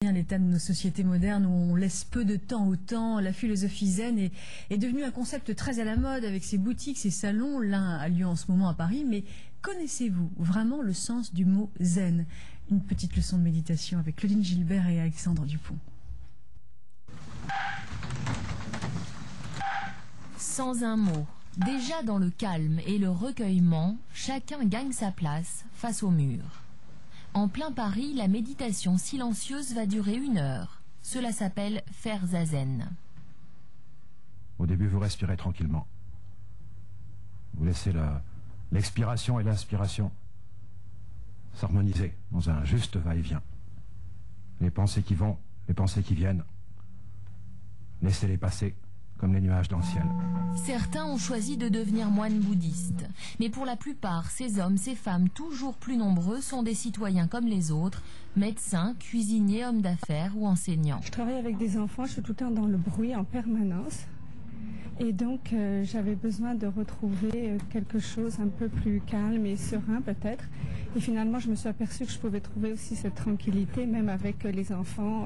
L'état de nos sociétés modernes où on laisse peu de temps au temps, la philosophie zen est devenue un concept très à la mode avec ses boutiques, ses salons. L'un a lieu en ce moment à Paris, mais connaissez-vous vraiment le sens du mot zen? Une petite leçon de méditation avec Claudine Gilbert et Alexandre Dupont. Sans un mot, déjà dans le calme et le recueillement, chacun gagne sa place face au mur. En plein Paris, la méditation silencieuse va durer 1 heure. Cela s'appelle faire zazen. Au début, vous respirez tranquillement. Vous laissez l'expiration et l'inspiration s'harmoniser dans un juste va-et-vient. Les pensées qui vont, les pensées qui viennent, laissez-les passer comme les nuages dans le ciel. Certains ont choisi de devenir moines bouddhistes. Mais pour la plupart, ces hommes, ces femmes, toujours plus nombreux, sont des citoyens comme les autres, médecins, cuisiniers, hommes d'affaires ou enseignants. Je travaille avec des enfants, je suis tout le temps dans le bruit en permanence. Et donc, j'avais besoin de retrouver quelque chose un peu plus calme et serein peut-être. Et finalement, je me suis aperçue que je pouvais trouver aussi cette tranquillité, même avec les enfants.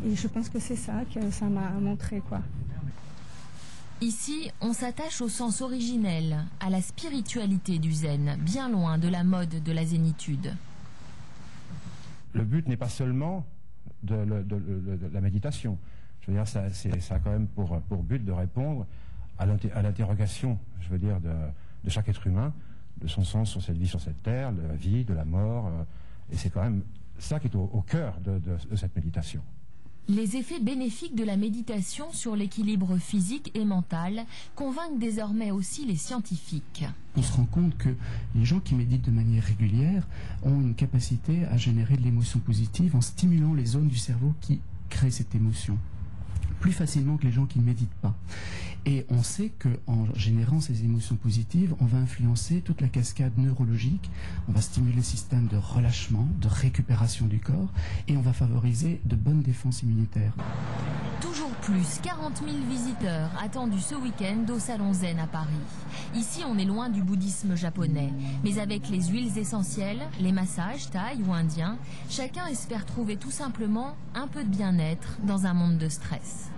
Et je pense que c'est ça que ça m'a montré, quoi. Ici, on s'attache au sens originel, à la spiritualité du zen, bien loin de la mode de la zénitude. Le but n'est pas seulement de la méditation. Je veux dire, ça a quand même pour but de répondre à l'interrogation, je veux dire, de chaque être humain, de son sens sur cette vie, sur cette terre, de la vie, de la mort. Et c'est quand même ça qui est au cœur de cette méditation. Les effets bénéfiques de la méditation sur l'équilibre physique et mental convainquent désormais aussi les scientifiques. On se rend compte que les gens qui méditent de manière régulière ont une capacité à générer de l'émotion positive en stimulant les zones du cerveau qui créent cette émotion plus facilement que les gens qui ne méditent pas. Et on sait qu'en générant ces émotions positives, on va influencer toute la cascade neurologique, on va stimuler le système de relâchement, de récupération du corps, et on va favoriser de bonnes défenses immunitaires. Toujours plus, 40 000 visiteurs attendus ce week-end au Salon Zen à Paris. Ici, on est loin du bouddhisme japonais, mais avec les huiles essentielles, les massages thaï ou indiens, chacun espère trouver tout simplement un peu de bien-être dans un monde de stress.